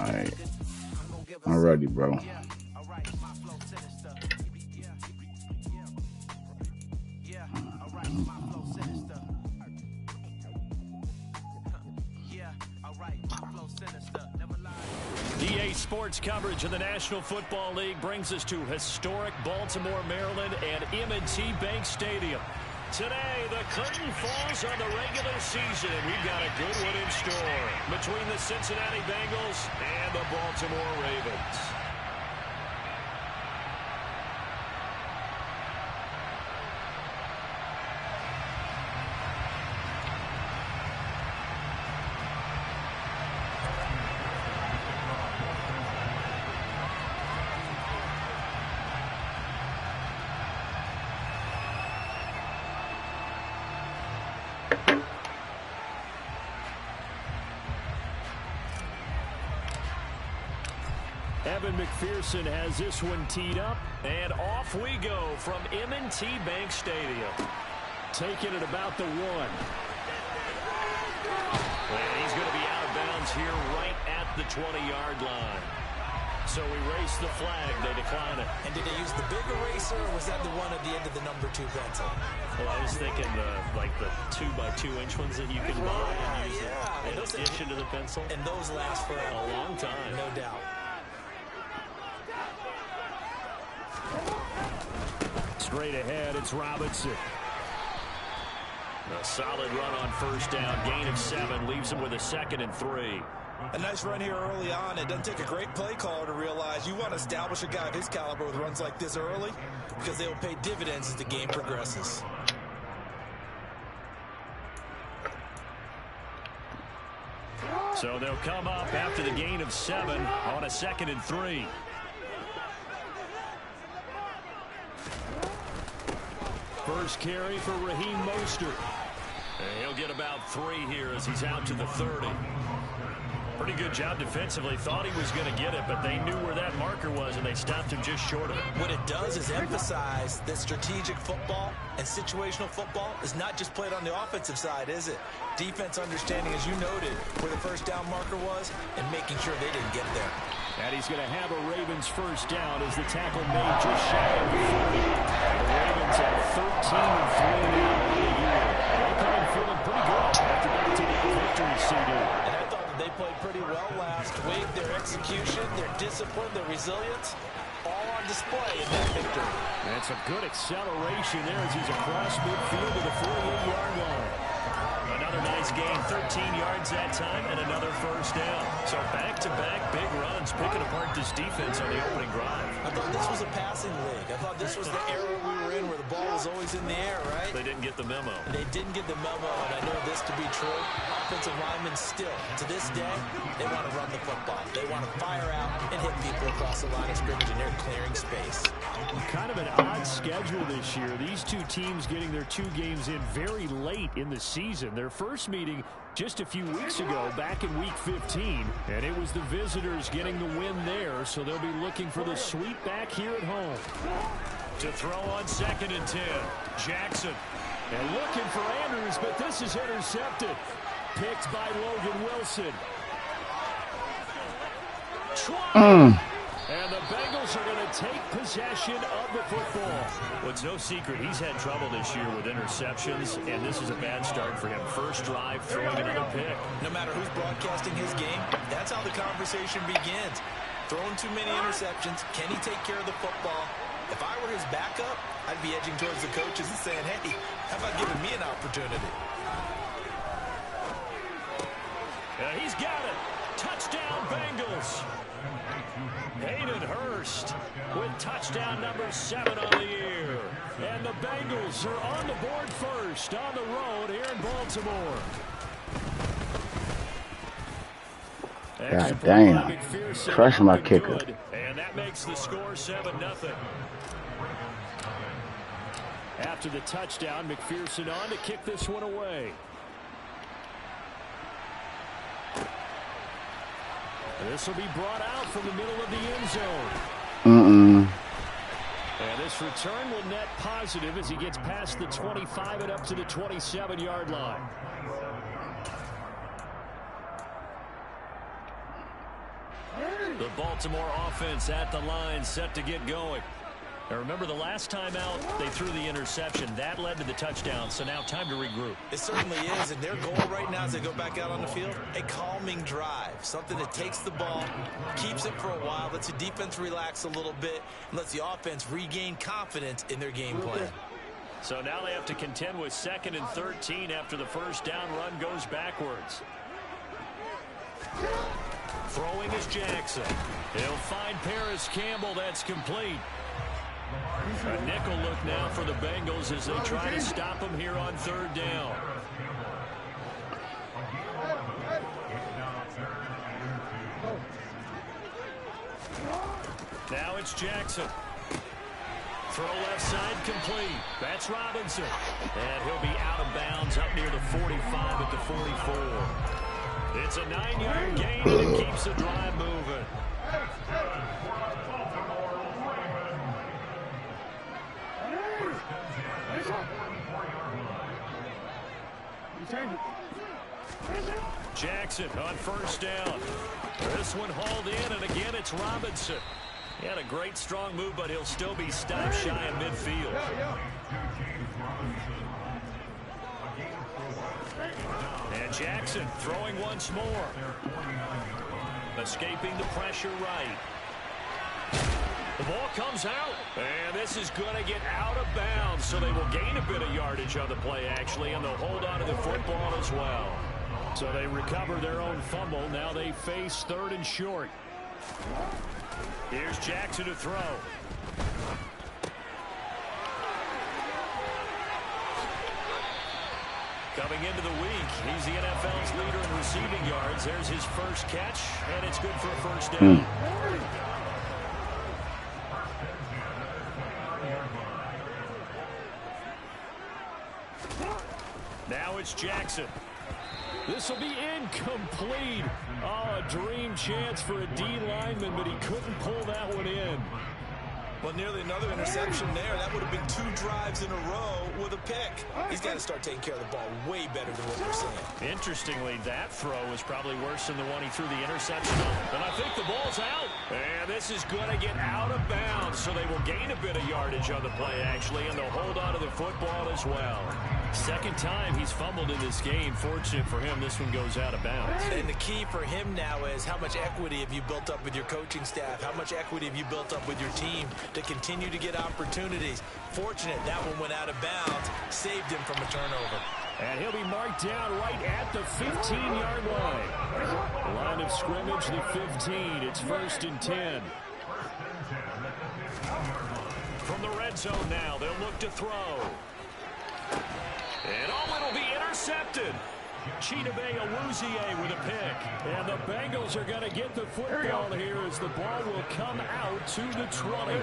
All right. I'm ready, bro. EA Sports coverage of the National Football League brings us to historic Baltimore, Maryland, and M&T Bank Stadium. Today, the curtain falls on the regular season, and we've got a good one in store between the Cincinnati Bengals and the Baltimore Ravens. Evan McPherson has this one teed up, and off we go from M&T Bank Stadium. Taking it about the 1. And he's going to be out of bounds here right at the 20-yard line. So we race the flag. They decline it. And did they use the big eraser, or was that the one at the end of the number 2 pencil? Well, I was thinking like the 2x2-inch ones that you can buy and use in addition to the pencil. And those last for a long time. No doubt. Straight ahead, it's Robinson. A solid run on first down. Gain of 7 leaves him with a 2nd and 3. A nice run here early on. It doesn't take a great play caller to realize you want to establish a guy of his caliber with runs like this early because they will pay dividends as the game progresses. So they'll come up after the gain of 7 on a 2nd and 3. First carry for Raheem Mostert. And he'll get about 3 here as he's out to the 30. Pretty good job defensively. Thought he was going to get it, but they knew where that marker was, and they stopped him just short of it. What it does is emphasize that strategic football and situational football is not just played on the offensive side, is it? Defense understanding, as you noted, where the first down marker was and making sure they didn't get there. And he's going to have a Ravens first down as the tackle made just shy of the 40. The Ravens at 13-3 now on the year. They're coming feeling pretty good after getting to the victory CD. And I thought that they played pretty well last week. Their execution, their discipline, their resilience, all on display in that victory. And some good acceleration there as he's across midfield to the 48-yard line. Another nice gain, 13 yards that time, and another first down. So back-to-back big runs, picking apart this defense on the opening drive. I thought this was a passing league. I thought this was the era we were in where the ball was always in the air, right? They didn't get the memo. They didn't get the memo, and I know this to be true. Offensive linemen still, to this day, they want to run the football. They want to fire out and hit people across the line of scrimmage, and they're clearing space. Kind of an odd schedule this year. These two teams getting their 2 games in very late in the season. Their first meeting just a few weeks ago, back in Week 15, and it was the visitors getting the win there, so they'll be looking for the sweep back here at home. To throw on 2nd and 10, Jackson. And looking for Andrews, but this is intercepted. Picked by Logan Wilson. And the Bengals are going to take possession of the football. Well, it's no secret he's had trouble this year with interceptions, and this is a bad start for him. First drive, throwing another pick. No matter who's broadcasting his game, that's how the conversation begins. Throwing too many interceptions, can he take care of the football? If I were his backup, I'd be edging towards the coaches and saying, hey, how about giving me an opportunity? He's got it. Touchdown, Bengals. Hayden Hurst with touchdown number 7 on the year. And the Bengals are on the board first on the road here in Baltimore. God damn. Crush my kicker. And that makes the score 7-0. After the touchdown, McPherson on to kick this one away. This will be brought out from the middle of the end zone. And this return will net positive as he gets past the 25 and up to the 27-yard line. The Baltimore offense at the line, set to get going. Now remember, the last time out, they threw the interception. That led to the touchdown, so now time to regroup. It certainly is, and their goal right now as they go back out on the field, a calming drive. Something that takes the ball, keeps it for a while, lets the defense relax a little bit, and lets the offense regain confidence in their game plan. So now they have to contend with 2nd and 13 after the first down run goes backwards. Throwing is Jackson. He'll find Paris Campbell. That's complete. A nickel look now for the Bengals as they try to stop him here on 3rd down. Now it's Jackson. Throw left side complete. That's Robinson. And he'll be out of bounds up near the 45 at the 44. It's a 9-yard gain, and it keeps the drive moving. Jackson on 1st down. This one hauled in, and again it's Robinson. He had a great strong move, but he'll still be stopped shy of midfield. And Jackson throwing once more. Escaping the pressure right. The ball comes out, and this is going to get out of bounds, so they will gain a bit of yardage on the play, actually, and they'll hold on to the football as well. So they recover their own fumble. Now they face 3rd and short. Here's Jackson to throw. Coming into the week, he's the NFL's leader in receiving yards. There's his first catch, and it's good for a 1st down. Now it's Jackson. This will be incomplete. Oh, a dream chance for a D lineman, but he couldn't pull that one in. Well, nearly another interception there. That would have been 2 drives in a row with a pick. He's got to start taking care of the ball way better than what we're seeing. Interestingly, that throw was probably worse than the one he threw the interception on. And I think the ball's out. And this is going to get out of bounds, so they will gain a bit of yardage on the play, actually, and they'll hold on to the football as well. 2nd time he's fumbled in this game. Fortunate for him, this one goes out of bounds. And the key for him now is how much equity have you built up with your coaching staff? How much equity have you built up with your team to continue to get opportunities? Fortunate that one went out of bounds, saved him from a turnover. And he'll be marked down right at the 15-yard line. Line of scrimmage, the 15. It's 1st and 10. From the red zone now, they'll look to throw. And it'll be intercepted. Chidobe Awuzie with a pick. And the Bengals are going to get the football here as the ball will come out to the 20.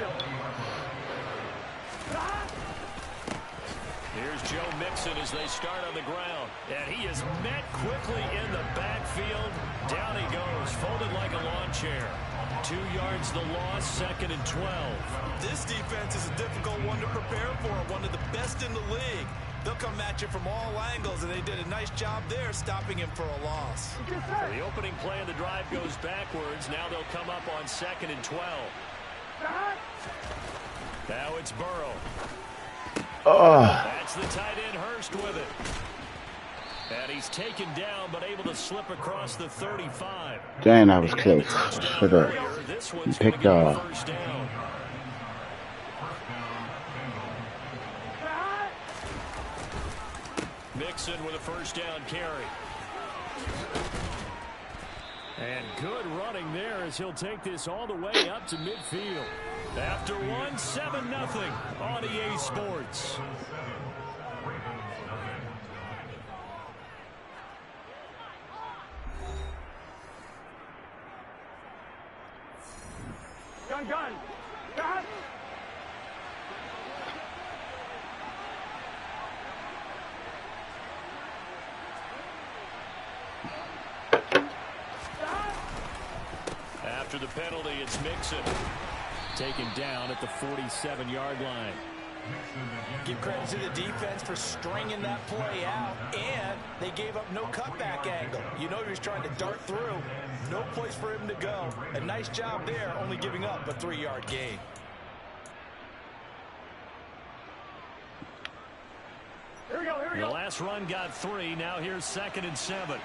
Here's Joe Mixon as they start on the ground. And he is met quickly in the backfield. Down he goes, folded like a lawn chair. 2 yards the loss, 2nd and 12. This defense is a difficult one to prepare for, one of the best in the league. They'll come at you from all angles, and they did a nice job there stopping him for a loss. The opening play of the drive goes backwards. Now they'll come up on 2nd and 12. Now it's Burrow. That's the tight end Hurst with it. And he's taken down, but able to slip across the 35. Dang, that was close. Look at he picked off. Mixon with a 1st down carry. And good running there as he'll take this all the way up to midfield. After one, 7-0 on EA Sports. Gun. After the penalty, it's Mixon. Taken down at the 47-yard line. Give credit to the defense for stringing that play out, and they gave up no cutback angle. You know he was trying to dart through. No place for him to go. A nice job there, only giving up a 3-yard gain. Here we go, here we go. The last run got 3. Now here's 2nd and 7.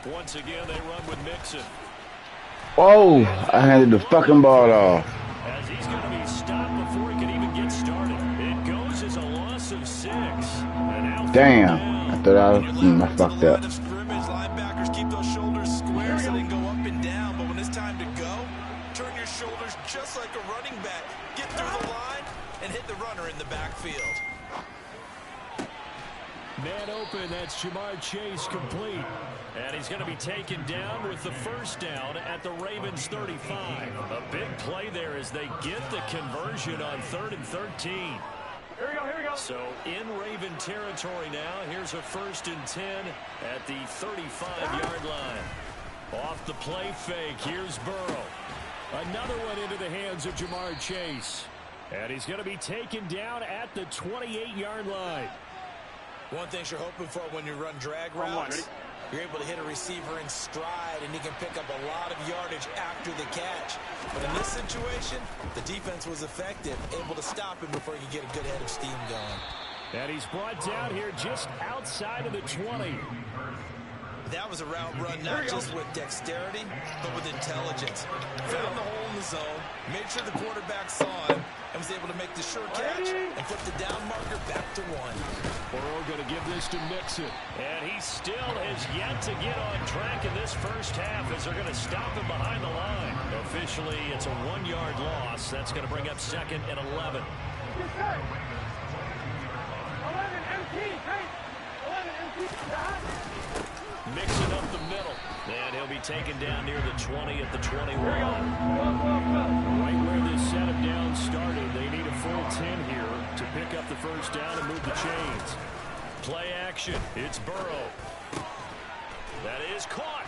Once again, they run with Mixon. Oh, I handed the fucking ball off. As he's going to be stopped before he can even get started. It goes as a loss of 6. Damn, I thought I fucked up. Linebackers keep those shoulders square so they can go up and down. But when it's time to go, turn your shoulders just like a running back. Get through the line and hit the runner in the backfield. Man open, that's Jamar Chase complete. And he's going to be taken down with the first down at the Ravens 35. A big play there as they get the conversion on 3rd and 13. Here we go, here we go. So in Raven territory now, here's a 1st and 10 at the 35-yard line. Off the play fake, here's Burrow. Another one into the hands of Jamar Chase. And he's going to be taken down at the 28-yard line. One thing you're hoping for when you run drag routes, you're able to hit a receiver in stride, and he can pick up a lot of yardage after the catch. But in this situation, the defense was effective, able to stop him before he could get a good head of steam going. And he's brought down here just outside of the 20. That was a route run not just with dexterity, but with intelligence. Found the hole in the zone, made sure the quarterback saw him, and was able to make the sure catch and flip the down marker back to 1. Burrow going to give this to Mixon. And he still has yet to get on track in this first half as they're going to stop him behind the line. Officially, it's a 1-yard loss. That's going to bring up 2nd and 11. 11 empty. Hey, 11 empty. Mixing up the middle. And he'll be taken down near the 20 at the 21. Right where this set him down started, they need a full 10 here to pick up the first down and move the chains. Play action. It's Burrow. That is caught.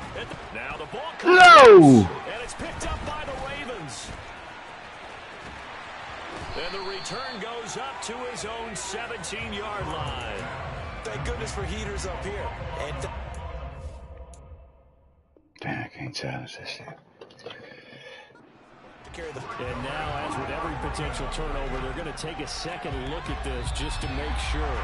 Now the ball comes. No! And it's picked up by the Ravens. And the return goes up to his own 17-yard line. Thank goodness for heaters up here. And Damn, I can't challenge this shit. And now, as with every potential turnover, they're going to take a second look at this just to make sure.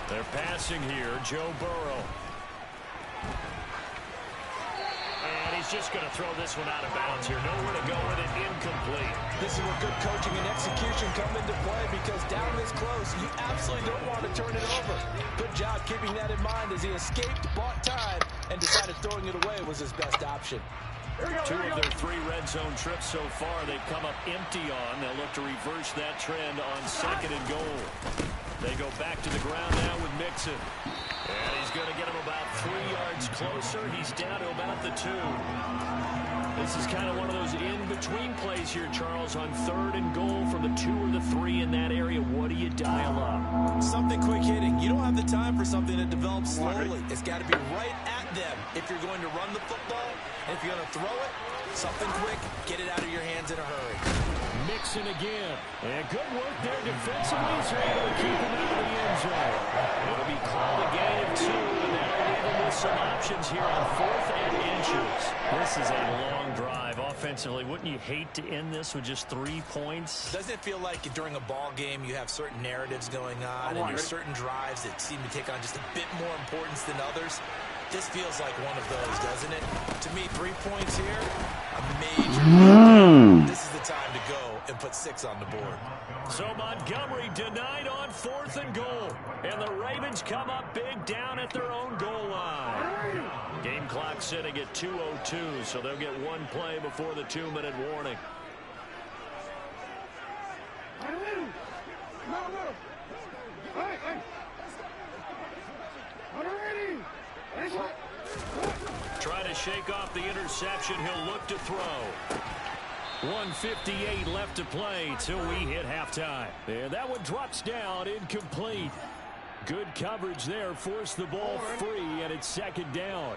They're passing here, Joe Burrow. And he's just going to throw this one out of bounds here. Nowhere to go with it, incomplete. this is where good coaching and execution come into play, because down this close, you absolutely don't want to turn it over. Good job keeping that in mind as he escaped, bought time, and decided throwing it away was his best option. Two of their 3 red zone trips so far, they've come up empty on. They'll look to reverse that trend on 2nd and goal. They go back to the ground now with Mixon. And he's going to get him about 3 yards closer. He's down to about the 2. This is kind of one of those in-between plays here, Charles, on 3rd and goal from the 2 or the 3 in that area. What do you dial up? Something quick hitting. You don't have the time for something that develops slowly. It's got to be right at them if you're going to run the football. And if you're going to throw it, something quick, get it out of your hands in a hurry. Mixon again. And good work there defensively. So able to keep him out of the end zone. It'll be called a gain of 2. And that'll leave him with some options here on 4th and inches. This is a long drive offensively. Wouldn't you hate to end this with just 3 points? Doesn't it feel like during a ball game you have certain narratives going on and there's certain drives that seem to take on just a bit more importance than others? This feels like one of those, doesn't it? To me, 3 points here, a major. This is the time to go and put 6 on the board. So Montgomery denied on 4th and goal. And the Ravens come up big down at their own goal line. Game clock sitting at 2:02, so they'll get 1 play before the 2-minute warning. shake off the interception. He'll look to throw. 1:58 left to play till we hit halftime. And that one drops down, incomplete. Good coverage there, forced the ball free, and it's second down.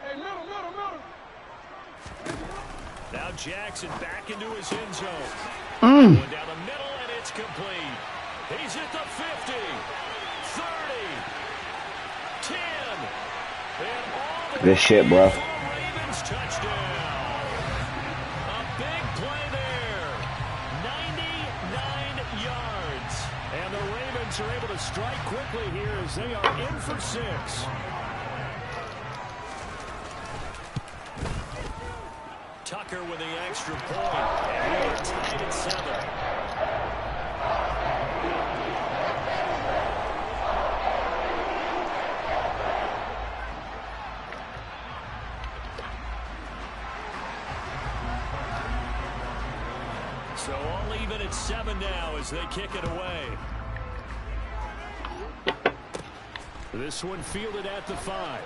Hey, middle. Now Jackson back into his end zone. Going down the middle, and it's complete. He's at the 50, 30, 10, and all the Good shit, bro. Ravens touchdown. A big play there. 99 yards. And the Ravens are able to strike quickly here as they are in for 6. Tucker with the extra point, and we are tied at 7. So all even at 7 now as they kick it away. This one fielded at the 5.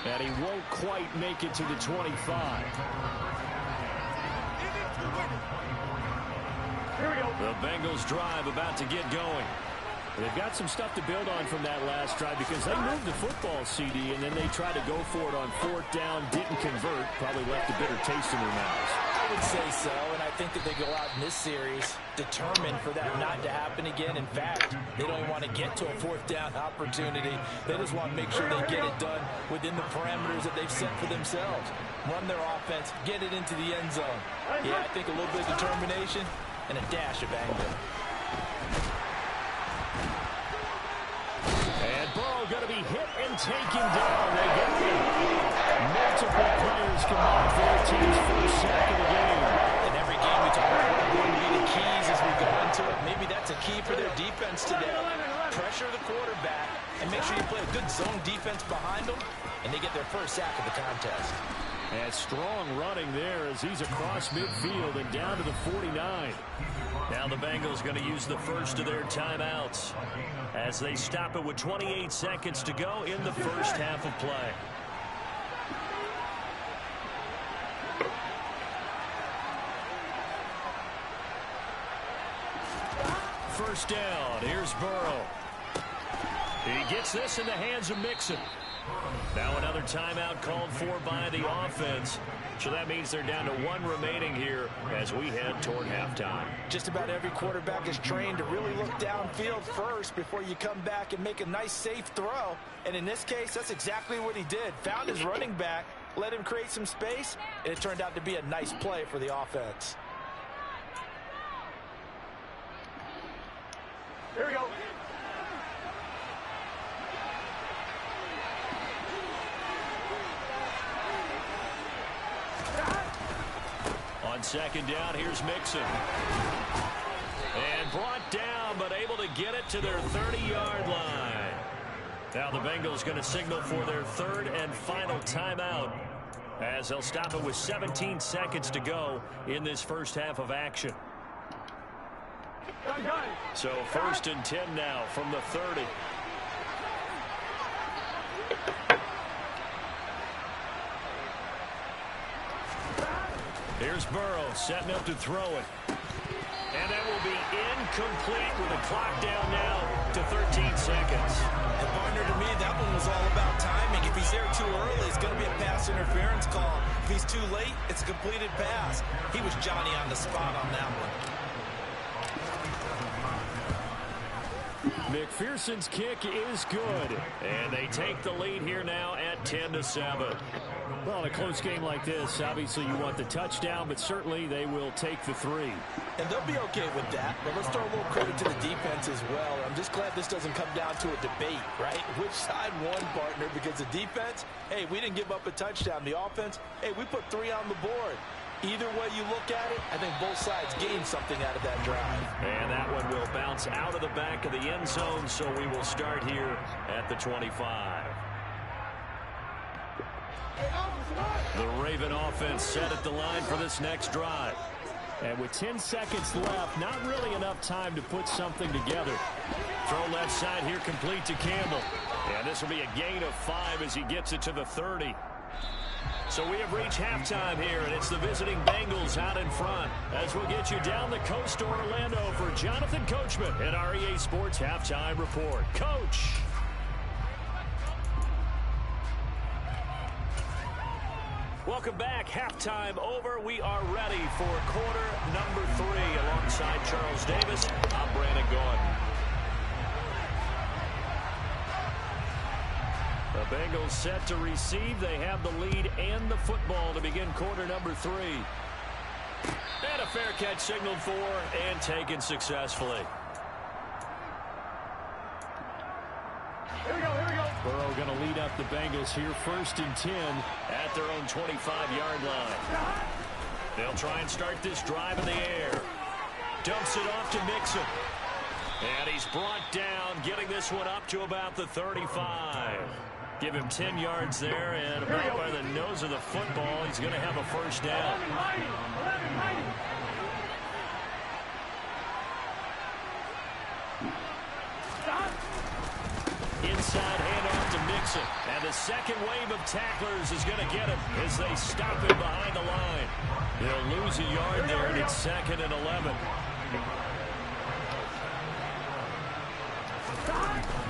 And he won't quite make it to the 25. Here we go. The Bengals drive about to get going. They've got some stuff to build on from that last drive because they moved the football, CD, and then they tried to go for it on 4th down, didn't convert, probably left a bitter taste in their mouths. I would say so, and I think that they go out in this series determined for that not to happen again. In fact, they don't even want to get to a 4th down opportunity. They just want to make sure they get it done within the parameters that they've set for themselves. Run their offense, get it into the end zone. Yeah, I think a little bit of determination and a dash of anger. And Burrow going to be hit and taken down. They get him. Multiple players combined for their team's first sack of the game. In every game we talk about what are going to be the keys as we go into it. Maybe that's a key for their defense today. Pressure the quarterback and make sure you play a good zone defense behind them, and they get their first sack of the contest. And strong running there as he's across midfield and down to the 49. Now the Bengals going to use the first of their timeouts as they stop it with 28 seconds to go in the first half of play. First down. Here's Burrow. He gets this in the hands of Mixon. Now another timeout called for by the offense. So that means they're down to 1 remaining here as we head toward halftime. Just about every quarterback is trained to really look downfield first before you come back and make a nice, safe throw. And in this case, that's exactly what he did. Found his running back, let him create some space, and it turned out to be a nice play for the offense. Here we go. On second down, here's Mixon. And brought down, but able to get it to their 30-yard line. Now the Bengals going to signal for their 3rd and final timeout as they'll stop it with 17 seconds to go in this first half of action. So 1st and 10 now from the 30. Here's Burrow setting up to throw it. And that will be incomplete with the clock down now to 13 seconds. And partner, to me, that one was all about timing. If he's there too early, it's going to be a pass interference call. If he's too late, it's a completed pass. He was Johnny on the spot on that one. McPherson's kick is good. And they take the lead here now at 10-7. Well, in a close game like this, obviously you want the touchdown, but certainly they will take the 3. And they'll be okay with that. But let's throw a little credit to the defense as well. I'm just glad this doesn't come down to a debate, right? Which side won, partner? Because the defense, hey, we didn't give up a touchdown. The offense, hey, we put 3 on the board. Either way you look at it, I think both sides gained something out of that drive. And that one will bounce out of the back of the end zone, so we will start here at the 25. The Raven offense set at the line for this next drive. And with 10 seconds left, not really enough time to put something together. Throw left side here complete to Campbell. And this will be a gain of 5 as he gets it to the 30. So we have reached halftime here, and it's the visiting Bengals out in front. As we'll get you down the coast to Orlando for Jonathan Coachman at our EA Sports Halftime Report. Coach. Welcome back. Halftime over. We are ready for quarter number 3. Alongside Charles Davis, I'm Brandon Gordon. The Bengals set to receive. They have the lead and the football to begin quarter number 3. And a fair catch signaled for and taken successfully. Here we go, here we go. Burrow going to lead up the Bengals here, 1st and 10 at their own 25-yard line. They'll try and start this drive in the air. Dumps it off to Mixon. And he's brought down, getting this one up to about the 35. Give him 10 yards there, and about by the nose of the football, he's going to have a first down. 11-90. Inside handoff to Mixon. And the second wave of tacklers is going to get him as they stop him behind the line. They'll lose a yard there, and it's 2nd and 11.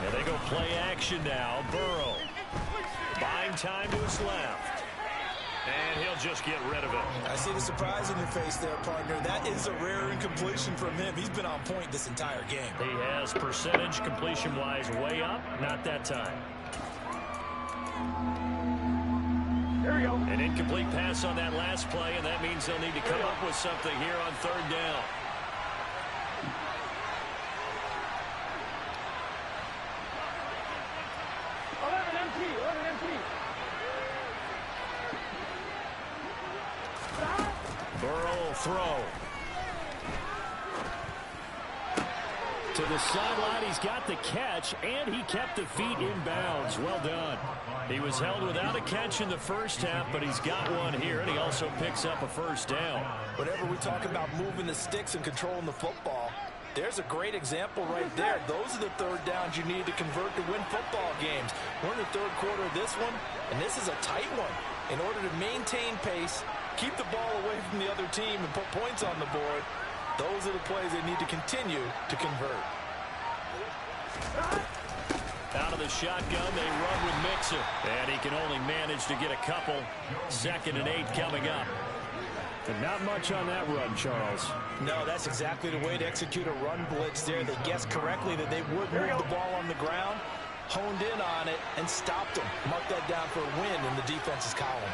And they go play action now. Burrow buying time to his left. And he'll just get rid of it. I see the surprise in your face there, partner. That is a rare incompletion from him. He's been on point this entire game. He has percentage completion-wise way up. Not that time. Here we go. An incomplete pass on that last play, and that means they'll need to come up with something here on 3rd down. Burrow will throw. To the sideline, he's got the catch, and he kept the feet in bounds. Well done. He was held without a catch in the first half, but he's got one here, and he also picks up a first down. Whenever we talk about moving the sticks and controlling the football, there's a great example right there. Those are the 3rd downs you need to convert to win football games. We're in the 3rd quarter of this one, and this is a tight one. In order to maintain pace, keep the ball away from the other team, and put points on the board, those are the plays they need to continue to convert. Out of the shotgun, they run with Mixon. And he can only manage to get a couple. 2nd and 8 coming up. And not much on that run, Charles. No, that's exactly the way to execute a run blitz there. They guessed correctly that they would move the ball on the ground, honed in on it, and stopped them. Mark that down for a win in the defense's column.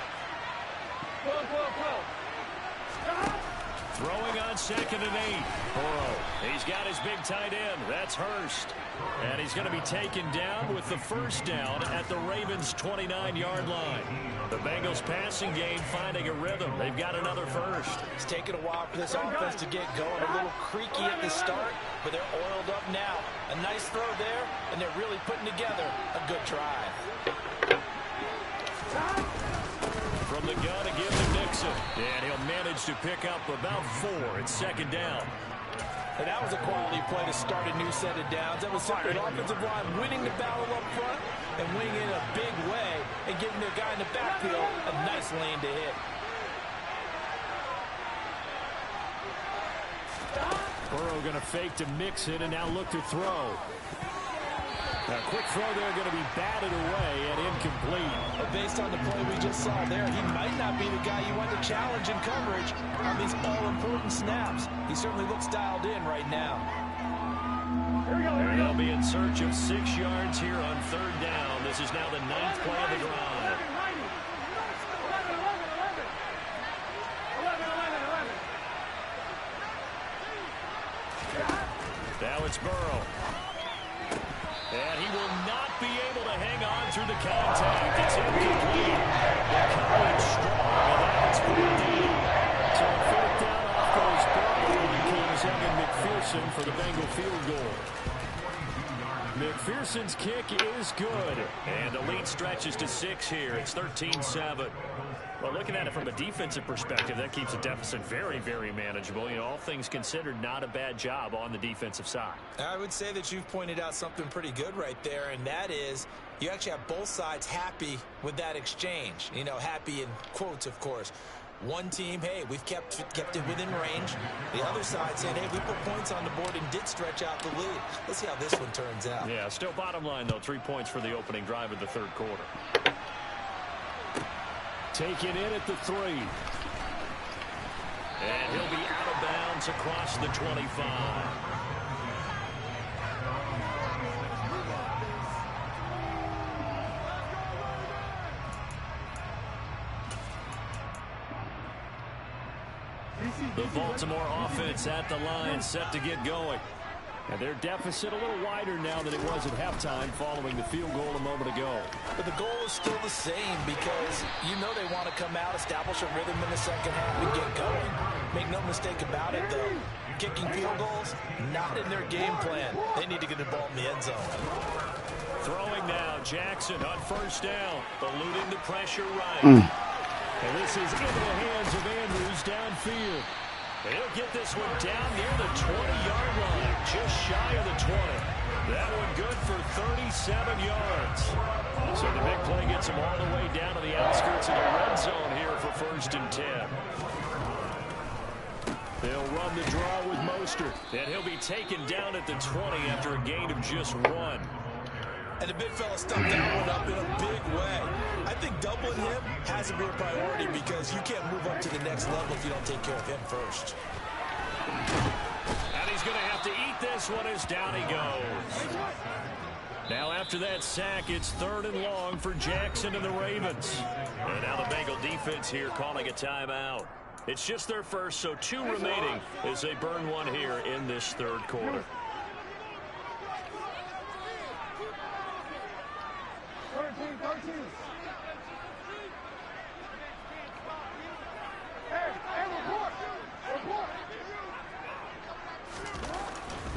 Throwing on 2nd and 8. Burrow. He's got his big tight end. That's Hurst. And he's going to be taken down with the first down at the Ravens' 29-yard line. The Bengals passing game finding a rhythm. They've got another first. It's taken a while for this offense to get going. A little creaky at the start, but they're oiled up now. A nice throw there, and they're really putting together a good drive. From the gun, it gives to Mixon. And he'll manage to pick up about 4. It's 2nd down. And that was a quality play to start a new set of downs. That was simply an offensive line winning the battle up front and winning in a big way and giving their guy in the backfield a nice lane to hit. Burrow going to fake to Mixon and now look to throw. A quick throw there going to be batted away and incomplete. But based on the play we just saw there, he might not be the guy you want to challenge in coverage on these all-important snaps. He certainly looks dialed in right now. Here we go, And they'll be in search of 6 yards here on 3rd down. This is now the 9th play of the drive. 11. Now it's Burrow. And he will not be able to hang on through the contact. It's incomplete. The coverage strong, and that's 14. So on 4th down, off goes Burrow, and the Kingz Evan McPherson for the Bengal field goal. McPherson's kick is good. And the lead stretches to 6 here. It's 13-7. Well, looking at it from a defensive perspective, that keeps a deficit very, very manageable. You know, all things considered, not a bad job on the defensive side. I would say that you've pointed out something pretty good right there, and that is you actually have both sides happy with that exchange. You know, happy in quotes, of course. One team, hey, we've kept it within range. The other side saying, hey, we put points on the board and did stretch out the lead. Let's see how this one turns out. Yeah, still bottom line, though, 3 points for the opening drive of the third quarter. Taken in at the 3. And he'll be out of bounds across the 25. The Baltimore offense at the line, set to get going. And their deficit a little wider now than it was at halftime following the field goal a moment ago. But the goal is still the same because you know they want to come out, establish a rhythm in the second half and get going. Make no mistake about it, though. Kicking field goals, not in their game plan. They need to get the ball in the end zone. Throwing now, Jackson on first down, eluding the pressure right. And this is into the hands of Andrews downfield. He'll get this one down near the 20-yard line, just shy of the 20. That one good for 37 yards. So the big play gets him all the way down to the outskirts of the red zone here for 1st and 10. They'll run the draw with Mostert, and he'll be taken down at the 20 after a gain of just 1. And the big fella stuffed that one up in a big way. I think doubling him has to be a priority because you can't move up to the next level if you don't take care of him first. And he's going to have to eat this one as down he goes. Now after that sack, it's 3rd and long for Jackson and the Ravens. And now the Bengal defense here calling a timeout. It's just their first, so 2 remaining as they burn one here in this third quarter. 13. Hey, report.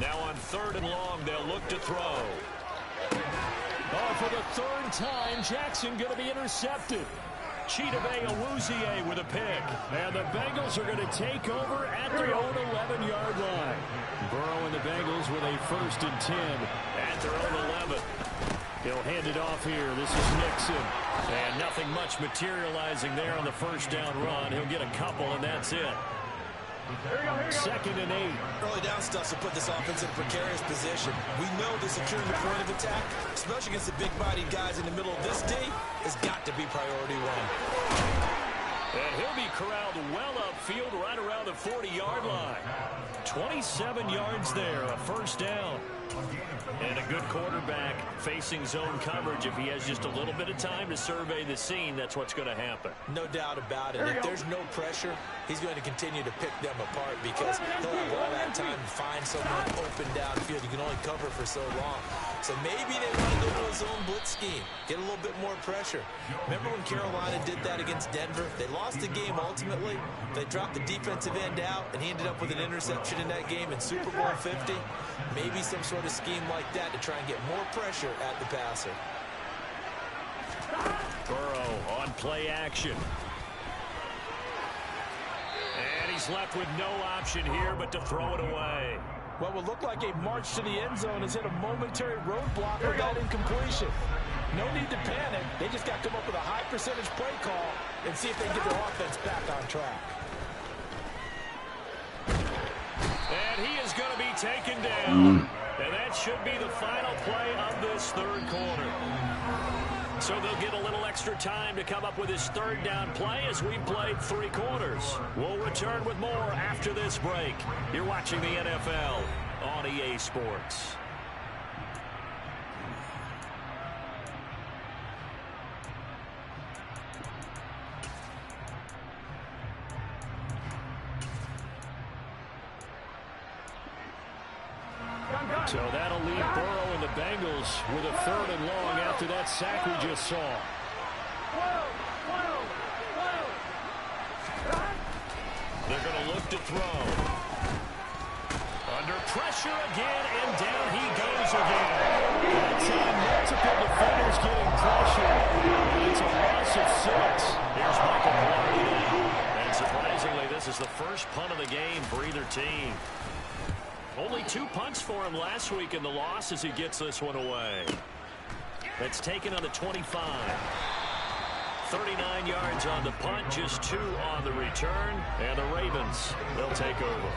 Now on 3rd and long, they'll look to throw. Oh, for the 3rd time, Jackson going to be intercepted. Chidobe Awuzie with a pick. And the Bengals are going to take over at their own 11-yard line. Burrow and the Bengals with a 1st and 10 at their own 11. He'll hand it off here. This is Nixon. And nothing much materializing there on the 1st down run. He'll get a couple, and that's it. 2nd and 8. Early down stuff to put this offense in a precarious position. We know that securing the point of attack, especially against the big-bodied guys in the middle of this D, has got to be priority 1. And he'll be corralled well upfield right around the 40-yard line. 27 yards there, a 1st down. And a good quarterback facing zone coverage. If he has just a little bit of time to survey the scene, that's what's going to happen. No doubt about it. If there's no pressure, he's going to continue to pick them apart because he'll have all that time to find someone open downfield. You can only cover for so long. So maybe they want to go to a zone blitz scheme, get a little bit more pressure. Remember when Carolina did that against Denver? They lost the game ultimately. They dropped the defensive end out, and he ended up with an interception in that game in Super Bowl 50. Maybe some sort of scheme like that to try and get more pressure at the passer. Burrow on play action. And he's left with no option here but to throw it away. What will look like a march to the end zone has hit a momentary roadblock with that incompletion. No need to panic. They just got to come up with a high percentage play call and see if they can get their offense back on track. And he is going to be taken down. And that should be the final play of this third quarter. So they'll get a little extra time to come up with his 3rd down play as we've played 3 quarters. We'll return with more after this break. You're watching the NFL on EA Sports. So that'll leave Burrow and the Bengals with a 3rd and long after that sack we just saw. They're going to look to throw. Under pressure again, and down he goes again. That's multiple defenders getting pressure. And it's a loss of 6. Here's Michael Clark. the first punt of the game for either team. Only 2 punts for him last week in the loss as he gets this one away. That's taken on the 25. 39 yards on the punt, just 2 on the return. And the Ravens, they'll take over.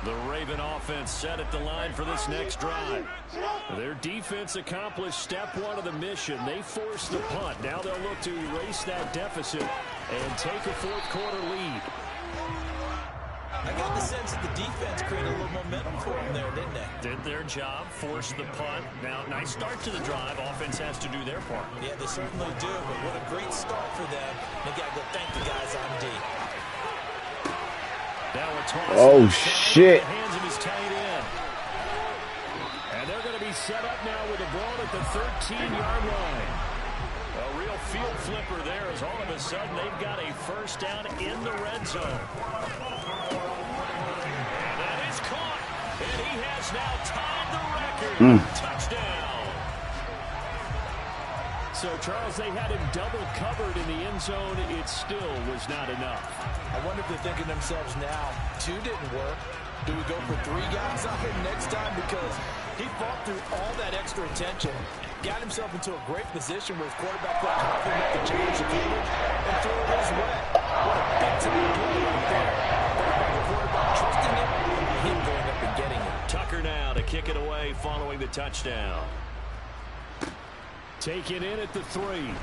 The Raven offense set at the line for this next drive. Their defense accomplished step 1 of the mission. They forced the punt. Now they'll look to erase that deficit and take a fourth-quarter lead. I got the sense that the defense created a little momentum for them there, didn't they? Did their job, forced the punt. Now, nice start to the drive. Offense has to do their part. Yeah, they certainly do, but what a great start for them. They got to go thank the guys on D. Now a toss. Oh, shit. Hands of his tight end. And they're going to be set up now with the ball at the 13-yard line. A real field flipper there as all of a sudden they've got a first down in the red zone. And that is caught. And he has now tied the record. Touchdown. So, Charles, they had him double covered in the end zone. It still was not enough. I wonder if they're thinking to themselves now, 2 didn't work. Do we go for 3 guys out here next time? Because he fought through all that extra attention, got himself into a great position where his quarterback felt confident enough to change the field and throw it his way. What a big-time play right there. The quarterback trusting him, and him going up and getting it. Tucker now to kick it away following the touchdown. Taken in at the 3.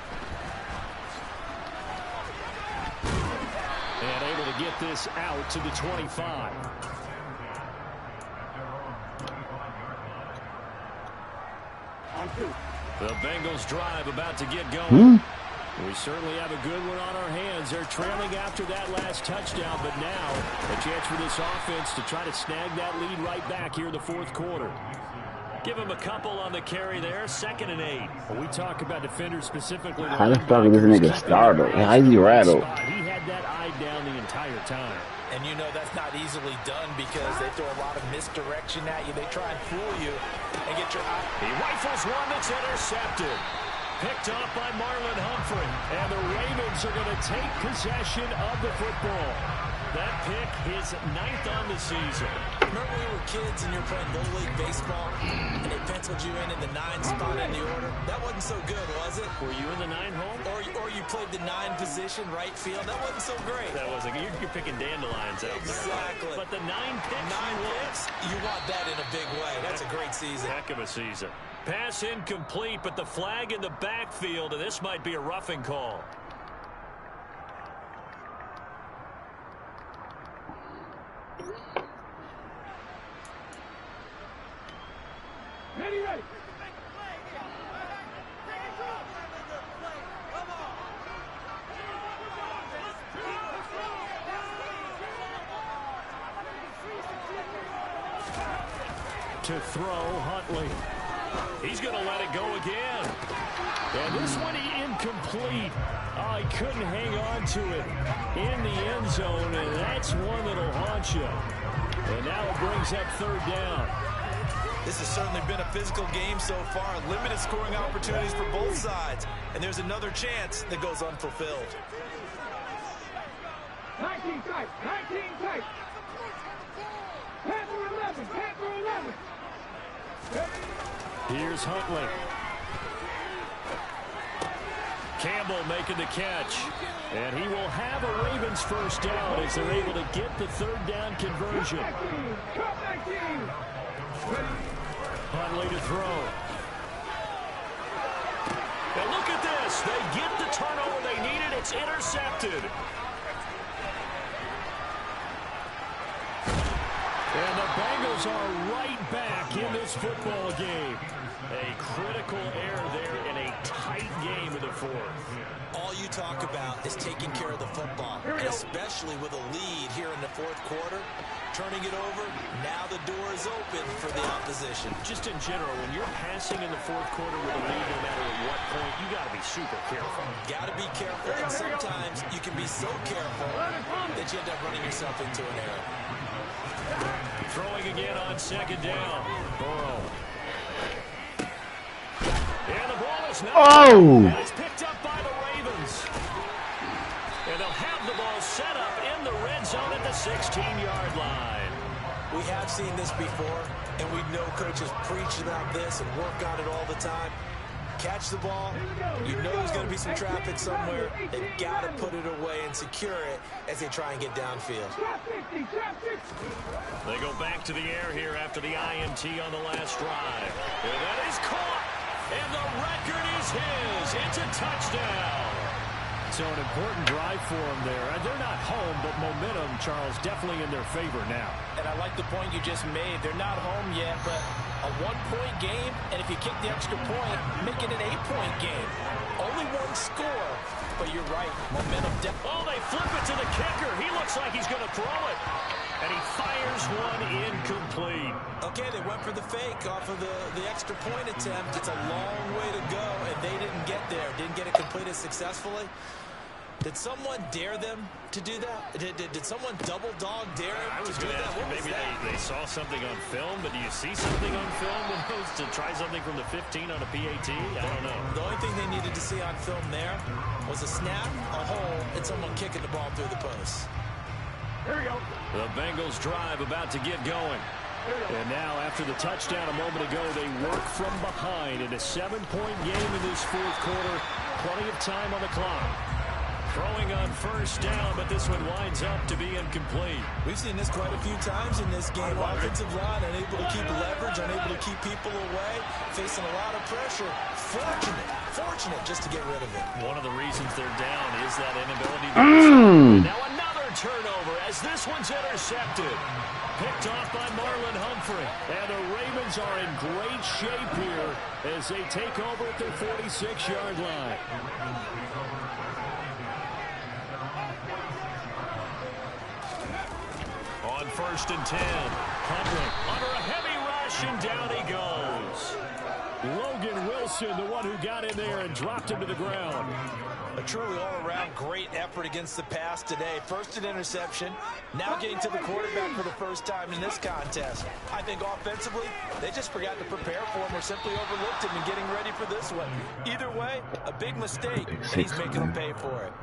And able to get this out to the 25. The Bengals drive about to get going. We certainly have a good one on our hands. They're trailing after that last touchdown, but now a chance for this offense to try to snag that lead right back here in the fourth quarter. Give him a couple on the carry there. 2nd and 8. When we talk about defenders specifically. How the fuck is this nigga startled? How is he rattled? He had that eye down the entire time. And you know that's not easily done because they throw a lot of misdirection at you. They try and fool you and get your eye. He rifles one that's intercepted. Picked up by Marlon Humphrey. And the Ravens are going to take possession of the football. That pick is 9th on the season. Remember when we were kids and you were playing Little League Baseball and they penciled you in the 9 spot in the order? That wasn't so good, was it? Were you in the 9 hole? Or you played the 9 position, right field? That wasn't so great. That wasn't. You're picking dandelions out there. Exactly. But the 9 picks. 9 picks, you want that in a big way. That's a great season. Heck of a season. Pass incomplete, but the flag in the backfield, and this might be a roughing call. Ready. To throw, Huntley. He's going to let it go again. And this one incomplete. Oh, he couldn't hang on to it in the end zone, and that's one that'll haunt you. And now it brings up 3rd down. This has certainly been a physical game so far. Limited scoring opportunities for both sides. And there's another chance that goes unfulfilled. 19 tight. 19 tight. Panther 11. Panther 11. Here's Huntley. Campbell making the catch. And he will have a Ravens first down as they're able to get the 3rd down conversion. Huntley to throw. And look at this. They get the turnover they needed. It's intercepted. And the Bengals are right back in this football game. A critical error there in a tight game in the 4th. All you talk about is taking care of the football, and especially with a lead here in the 4th quarter. Turning it over, now the door is open for the opposition. Just in general, when you're passing in the 4th quarter with a lead, no matter at what point, you got to be super careful. Got to be careful, and sometimes you can be so careful that you end up running yourself into an error. Throwing again on 2nd down. Burrow. And the ball is snap. Oh! And it's picked up by the Ravens. And they'll have the ball set up in the red zone at the 16-yard line. We have seen this before, and we know coaches preach about this and work on it all the time. Catch the ball. You know there's going to be some traffic somewhere. They've got to put it away and secure it as they try and get downfield. They go back to the air here after the INT on the last drive. And that is caught. And the record is his. It's a touchdown. So an important drive for them there. They're not home, but momentum, Charles, definitely in their favor now. And I like the point you just made. They're not home yet, but a one-point game, and if you kick the extra point, make it an 8-point game. Only one score, but you're right. Momentum. Oh, they flip it to the kicker. He looks like he's going to throw it. And he fires one incomplete. Okay, they went for the fake off of the extra point attempt. It's a long way to go, and they didn't get there. Didn't get it completed successfully. Did someone dare them to do that? Did someone double dog dare them I was to do going to that? ask you, maybe they saw something on film, but do you see something on film to try something from the 15 on a PAT? I don't know. The only thing they needed to see on film there was a snap, a hole, and someone kicking the ball through the post. Here we go. The Bengals drive about to get going. And now, after the touchdown a moment ago, they work from behind in a 7-point game in this fourth quarter. Plenty of time on the clock. Throwing on first down, but this one winds up to be incomplete. We've seen this quite a few times in this game. Offensive line unable to keep leverage, unable to keep people away, facing a lot of pressure. Fortunate just to get rid of it. One of the reasons they're down is that inability to Now another turnover as this one's intercepted. Picked off by Marlon Humphrey. And the Ravens are in great shape here as they take over at their 46-yard line. On 1st and 10, Humphrey under a heavy rush, and down he goes. Logan Wilson, the one who got in there and dropped him to the ground. A truly all-around great effort against the pass today. First an interception, now getting to the quarterback for the first time in this contest. I think offensively, they just forgot to prepare for him or simply overlooked him in getting ready for this one. Either way, a big mistake, and he's making them pay for it.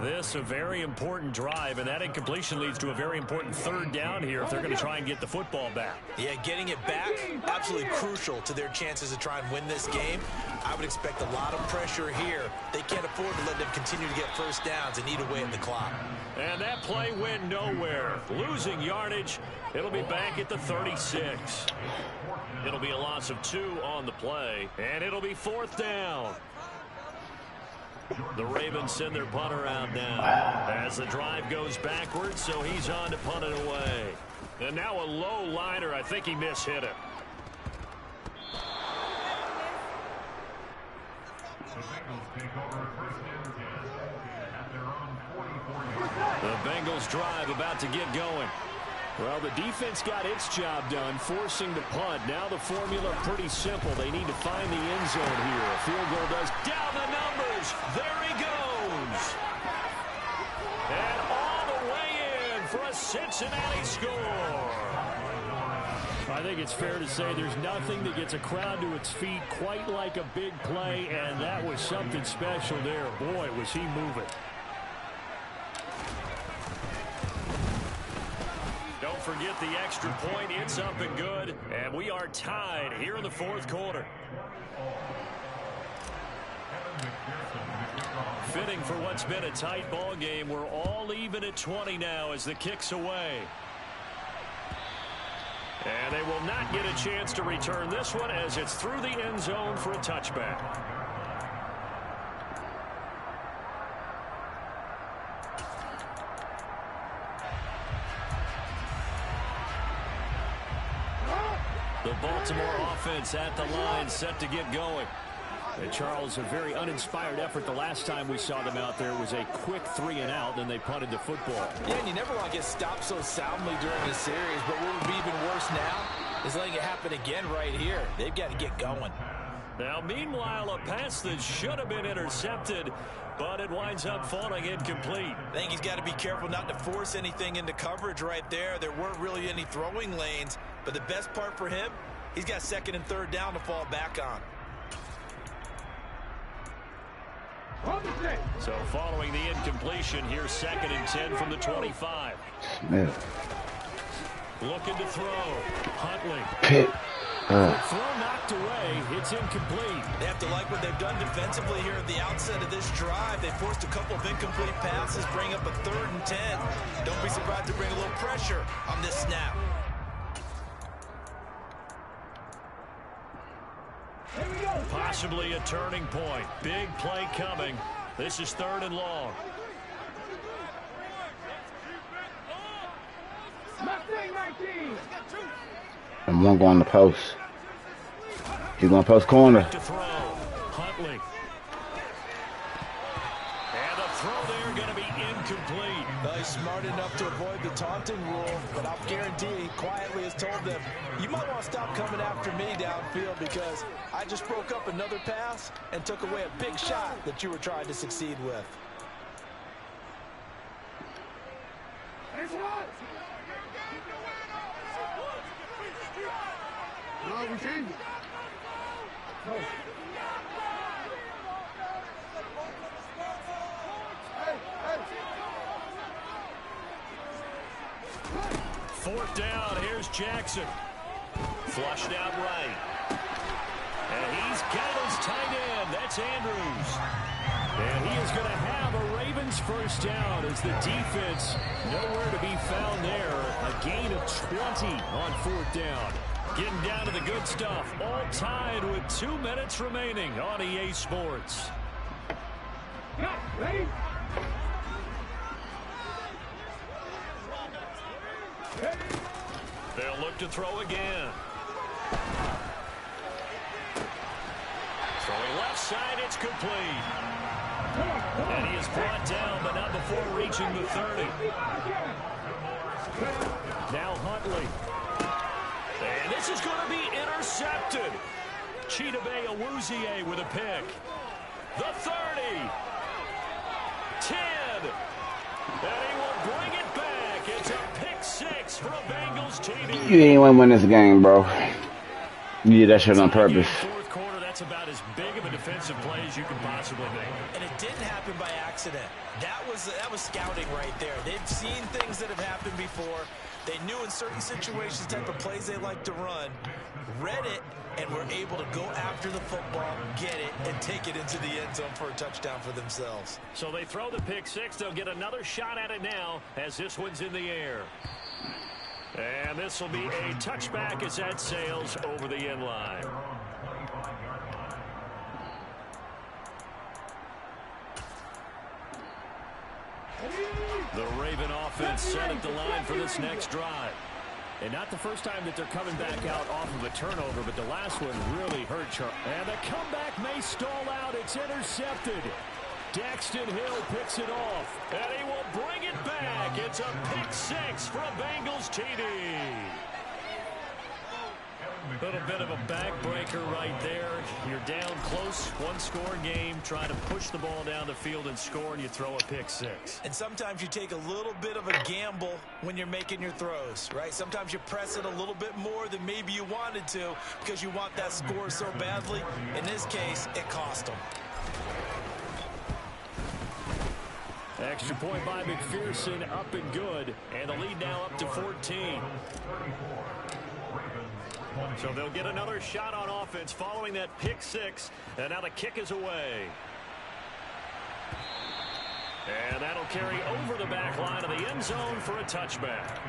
This a very important drive, and that incompletion leads to a very important third down here if they're going to try and get the football back. Yeah, getting it back, absolutely crucial to their chances to try and win this game. I would expect a lot of pressure here. They can't afford to let them continue to get first downs and eat away at the clock. And that play went nowhere. Losing yardage, it'll be back at the 36. It'll be a loss of 2 on the play, and it'll be 4th down. The Ravens send their punter out now as the drive goes backwards, so he's on to punt it away. And now a low liner. I think he mishit it. The Bengals drive about to get going. Well, the defense got its job done, forcing the punt. Now the formula pretty simple. They need to find the end zone here. A field goal does. Down the numbers. There he goes. And all the way in for a Cincinnati score. I think it's fair to say there's nothing that gets a crowd to its feet quite like a big play, and that was something special there. Boy, was he moving. Don't forget the extra point. It's up and good. And we are tied here in the fourth quarter. Fitting for what's been a tight ball game. We're all even at 20 now as the kick's away. And they will not get a chance to return this one as it's through the end zone for a touchback. The Baltimore offense at the line, set to get going. And Charles, a very uninspired effort the last time we saw them out there was a quick 3-and-out, then they punted the football. Yeah, and you never want to get stopped so soundly during the series, but what would be even worse now is letting it happen again right here. They've got to get going. Now, meanwhile, a pass that should have been intercepted, but it winds up falling incomplete. I think he's got to be careful not to force anything into coverage right there. There weren't really any throwing lanes, but the best part for him, he's got second and third down to fall back on. So following the incompletion, here's 2nd and 10 from the 25. Smith. Looking to throw. Huntley. Pick. Throw knocked away. It's incomplete. They have to like what they've done defensively here at the outset of this drive. They forced a couple of incomplete passes, bring up a 3rd and 10. Don't be surprised to bring a little pressure on this snap. Possibly a turning point. Big play coming. This is 3rd and long. And one going to post. He's going to post corner. To throw. Huntley. And the throw there going to be incomplete. Well, he's smart enough to avoid the taunting rule, but I'll guarantee he quietly has told them, you might want to stop coming after me downfield because I just broke up another pass and took away a big shot that you were trying to succeed with. Fourth down. Here's Jackson. Flushed out right. And he's got his tight end. That's Andrews. And he is going to have a Ravens first down as the defense nowhere to be found there. A gain of 20 on 4th down. Getting down to the good stuff. All tied with 2 minutes remaining on EA Sports. Ready? They'll look to throw again. Throwing left side, it's complete. And he is brought down, but not before reaching the 30. Now Huntley. And this is going to be intercepted. Chidobe Awuzie with a pick. The 30. 10. And he will bring it back. It's a pick 6 for a Bengals TD. You ain't want to win this game, bro. You did that shit on purpose. Fourth quarter, that's about as big of a defensive play as you can possibly make. And it didn't happen by accident. That was scouting right there. They've seen things that have happened before. They knew in certain situations the type of plays they like to run, read it, and were able to go after the football, get it, and take it into the end zone for a touchdown for themselves. So they throw the pick 6. They'll get another shot at it now as this one's in the air. And this will be a touchback as that sails over the end line. The Raven offense set at the line for this next drive. And not the first time that they're coming back out off of a turnover, but the last one really hurt Charles. And the comeback may stall out. It's intercepted. Daxton Hill picks it off. And he will bring it back. It's a pick 6 for a Bengals TD. A little bit of a backbreaker right there. You're down close, one-score game, trying to push the ball down the field and score, and you throw a pick 6. And sometimes you take a little bit of a gamble when you're making your throws, right? Sometimes you press it a little bit more than maybe you wanted to because you want that score so badly. In this case, it cost them. Extra point by McPherson, up and good, and the lead now up to 14. So they'll get another shot on offense following that pick 6, and now the kick is away. And that'll carry over the back line of the end zone for a touchback.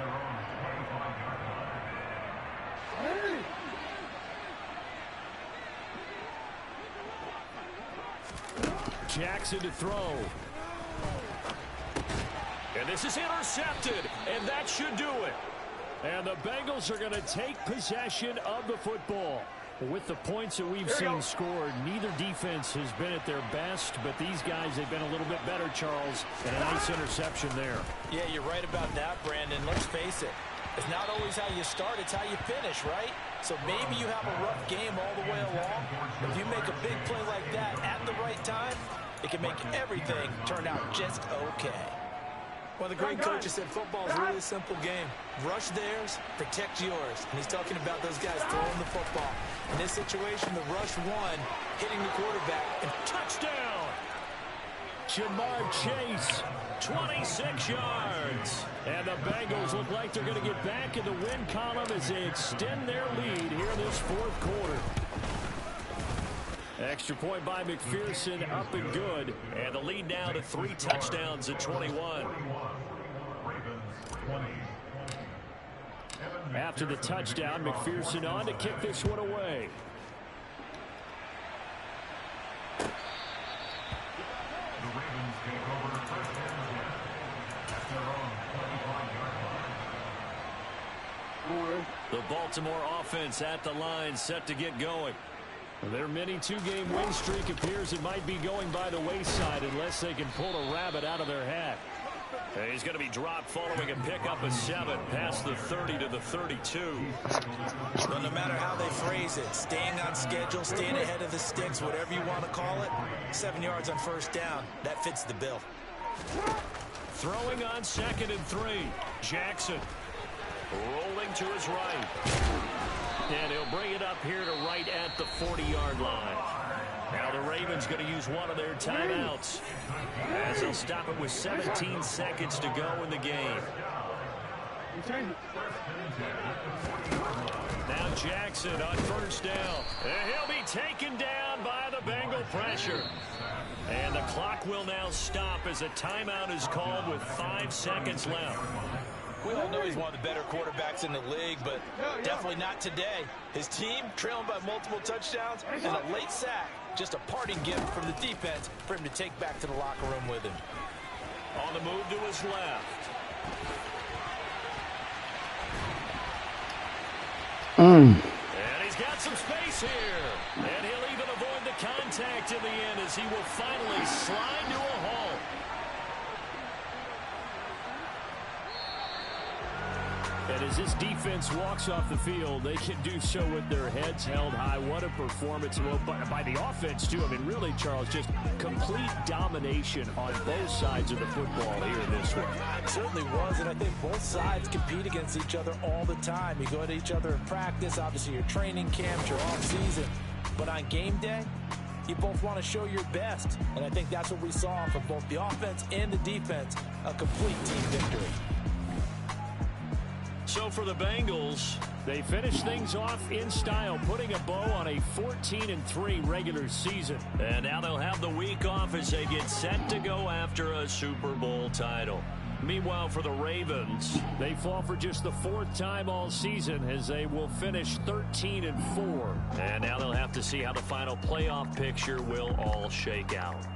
Jackson to throw. And this is intercepted, and that should do it. And the Bengals are going to take possession of the football. With the points that we've seen scored, neither defense has been at their best, but these guys, they've been a little bit better, Charles, and a nice interception there. Yeah, you're right about that, Brandon. Let's face it. It's not always how you start, it's how you finish, right? So maybe you have a rough game all the way along. If you make a big play like that at the right time, it can make everything turn out just okay. Well, the great coach said football is a really simple game. Rush theirs, protect yours. And he's talking about those guys throwing the football. In this situation, the rush one, hitting the quarterback, and Touchdown! Jamar Chase, 26 yards. And the Bengals look like they're going to get back in the win column as they extend their lead here in this fourth quarter. Extra point by McPherson, up and good. And the lead now to 3 touchdowns at 21. After the touchdown, McPherson on to kick this one away. The Baltimore offense at the line, set to get going. Their mini 2-game win streak appears it might be going by the wayside unless they can pull a rabbit out of their hat. He's going to be dropped following a pickup of 7 past the 30 to the 32. Well, no matter how they phrase it, staying on schedule, staying ahead of the sticks, whatever you want to call it, 7 yards on first down, that fits the bill. Throwing on 2nd and 3. Jackson rolling to his right. And he'll bring it up here to right at the 40-yard line. Now the Ravens going to use one of their timeouts as they'll stop it with 17 seconds to go in the game. Now Jackson on first down. And he'll be taken down by the Bengal pressure. And the clock will now stop as a timeout is called with 5 seconds left. We all know he's one of the better quarterbacks in the league, but definitely not today. His team trailing by multiple touchdowns and a late sack. Just a parting gift from the defense for him to take back to the locker room with him. On the move to his left. And he's got some space here. And he'll even avoid the contact in the end as he will finally slide to a halt. And as this defense walks off the field, they can do so with their heads held high. What a performance by the offense, too. I mean, really, Charles, just complete domination on both sides of the football here in this one. It certainly was, and I think both sides compete against each other all the time. You go at each other in practice, obviously your training camp, your off-season. But on game day, you both want to show your best. And I think that's what we saw from both the offense and the defense, a complete team victory. So for the Bengals, they finish things off in style, putting a bow on a 14-3 regular season. And now they'll have the week off as they get set to go after a Super Bowl title. Meanwhile, for the Ravens, they fall for just the 4th time all season as they will finish 13-4. And now they'll have to see how the final playoff picture will all shake out.